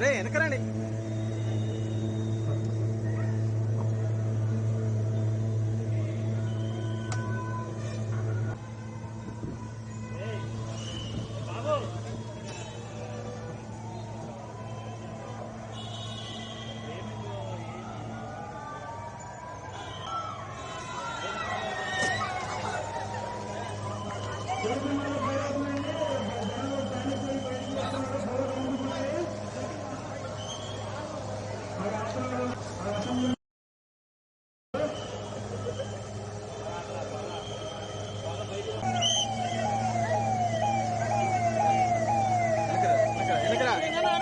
రే వెనకరండి.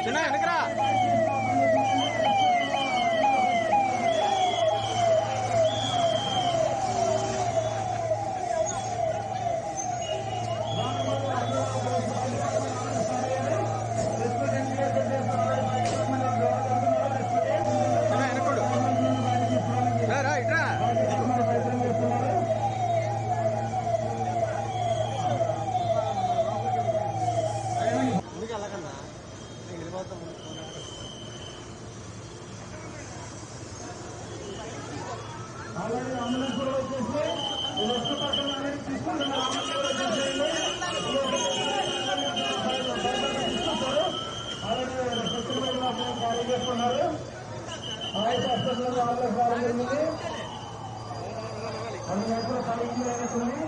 చిన్న వెనకరా. Already ambulance కూడా వచ్చేసి లెఫ్ట్ పక్కన తీసుకుంటారు. ఆల్రెడీ ఖాళీ చేస్తున్నారు. ఆయుష్ హాస్పిటల్లో ఆంబులెన్స్ రావడం జరిగింది. అందువల్ల ఖాళీ అయినట్టుంది.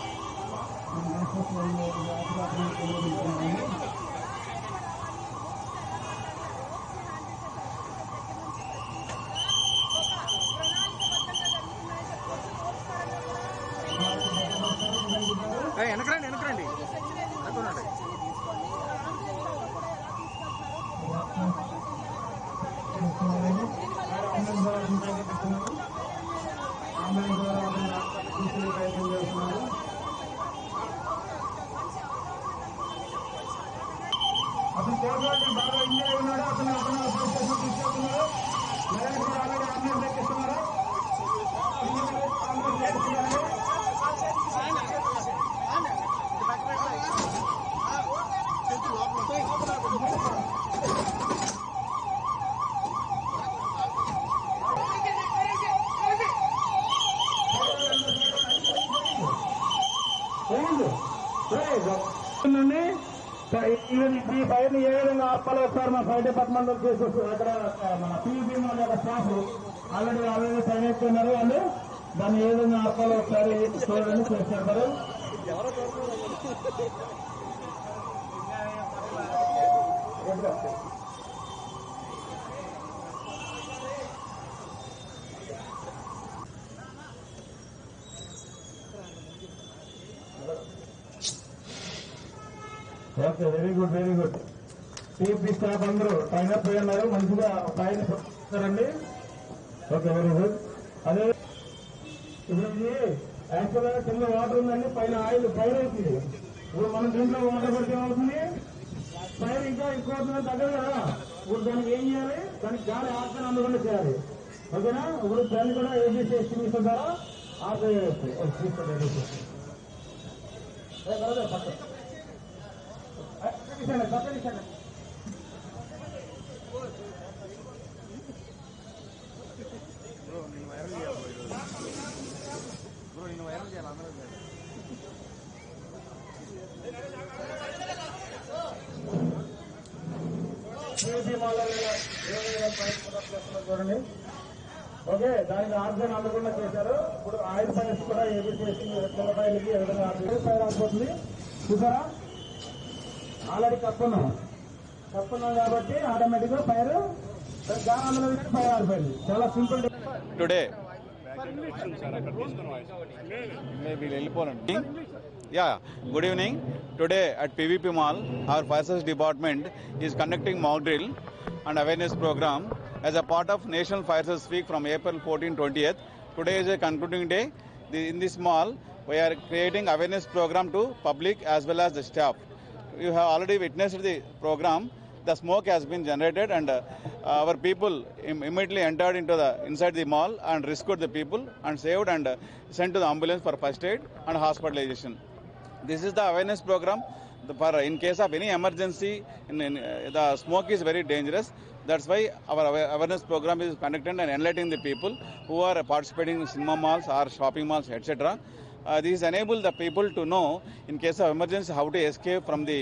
Gracias por అతను కోర్టులో బాగా ఇంజనీర్ ఉన్నాడు. అతను పోలీస్ స్టేషన్ తీసుకెళ్తున్నారు. ఆల్రెడీ ఆంబులెన్స్ ఎక్కిస్తున్నారు. ఈ ఫైర్ ని ఏ విధంగా ఆపాలో ఒకసారి మన ఫైర్ డిపార్ట్మెంట్ చేసి అక్కడ మన పీవీపీ యొక్క స్టాఫ్ ఆల్రెడీ సైన్ చేస్తున్నారు. వాళ్ళు దాన్ని ఏ విధంగా ఆపాలో ఒకసారి చూడండి చేస్తారు. Okay, very good very good. TP staff అందరూ పైన పోయి ఉన్నారు. మంచిగా పైన పోతారండి. Okay, very good. అదే ఇప్పుడు ఇది యాక్చువల్ గా కింద వాటర్ ఉందండి, పైన ఆయిల్ ఫైర్ అవుతుంది. ఇప్పుడు మనం దీంట్లో వాటర్ పెడితే ఏమవుతుంది? ఫైర్ ఇంకా ఎక్కువ అవుతుంది, తగ్గదు కదా. ఇప్పుడు దానికి ఏం చేయాలి? దానికి గాలి ఆక్సిజన్ అందుకుండా చేయాలి. ఓకేనా? ఇప్పుడు దాన్ని కూడా ఏబీసీ ఎస్టిమేషన్ ద్వారా ఆక్సిజన్ తీసుకోండి. పక్కన బ్రో నేను వైరల్ చేయాలి అందరూ. చూడండి. ఓకే, దానికి ఆక్సిజన్ అందకుండా చేశారు. ఇప్పుడు ఆయిల్ ఫైర్స్ కూడా ఏబీసీ ఫైర్లకి ఏ విధంగా ఫైర్ ఆగిపోతుంది చూసారా? ఆల్రెడీ కప్పున్నాం కాబట్టి ఆటోమేటిక్ గా ఫైర్ దాని ఫైర్ ఆగిపోయింది. చాలా simple. Today good evening. Today at PVP Mall, our fire service department is conducting mock drill and awareness program as a part of National Fire Service Week from April 14-20th. Today is a concluding day. In this mall, we are creating awareness program to public as well as the staff. You have already witnessed the program. The smoke has been generated and our people immediately entered into inside the mall and rescued the people and saved and sent to the ambulance for first aid and hospitalization. This is the awareness program. In case of any emergency, the smoke is very dangerous. That's why our awareness program is conducted and enlightening the people who are participating in cinema malls or shopping malls, etc. This enables the people to know in case of emergency how to escape from the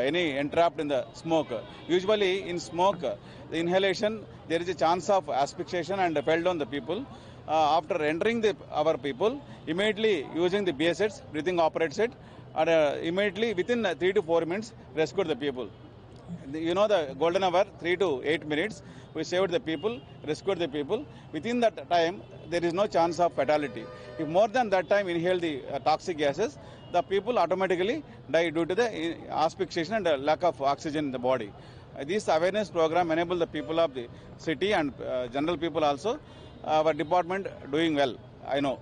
any entrapped in the smoke. Usually in smoke, the inhalation, there is a chance of asphyxiation and fell on the people. After entering our people, immediately using the BSETs, breathing operates it, and immediately within 3 to 4 minutes rescued the people. You know the golden hour, 3 to 8 minutes, we saved the people, rescued the people. Within that time, there is no chance of fatality. If more than that time inhale the toxic gases, the people automatically die due to the asphyxiation and lack of oxygen in the body. This awareness program enable the people of the city and general people also. Our department doing well, I know.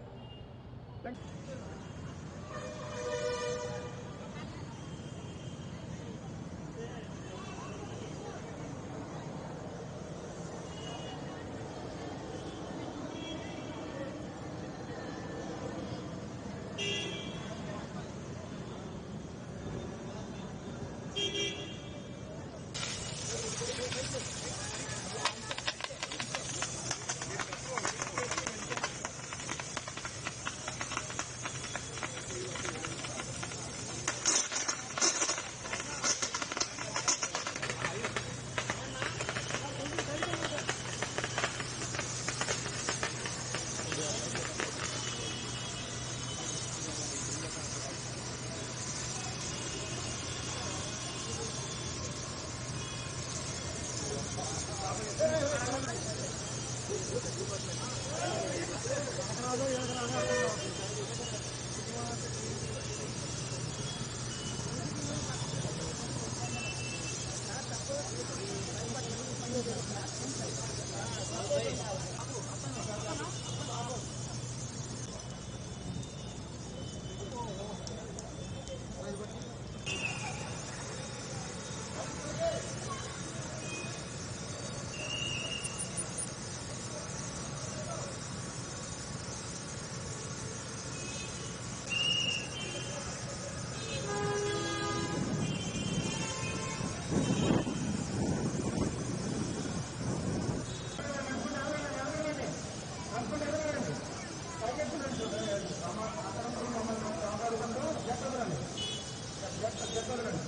చెప్పారండి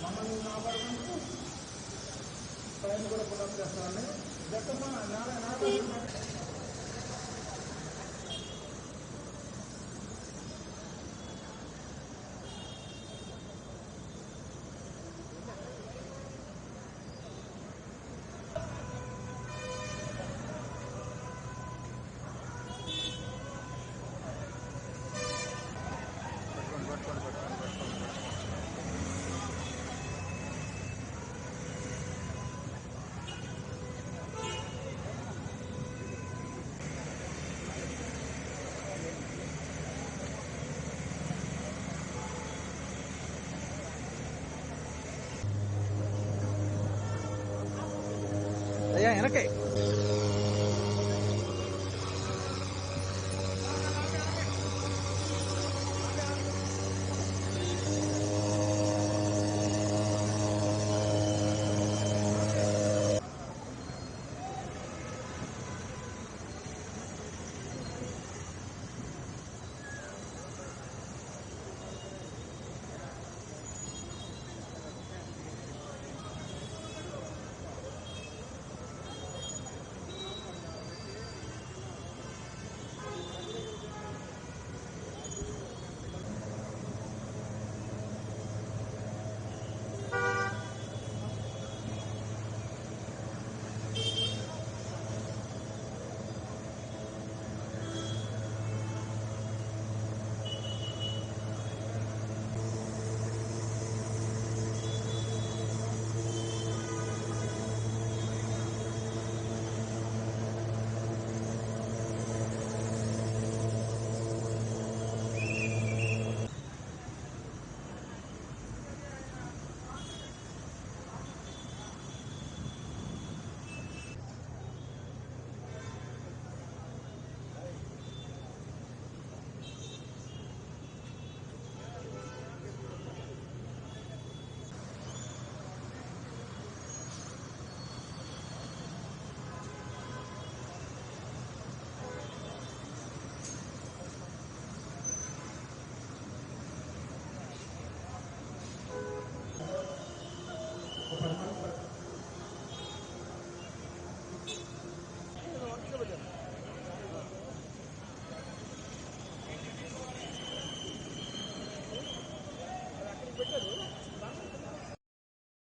మమ్మల్ని కాపాడుకుంటూ పైన కూడా పునః చేస్తారండి జట్టమ్మ అయ్యా వెనకే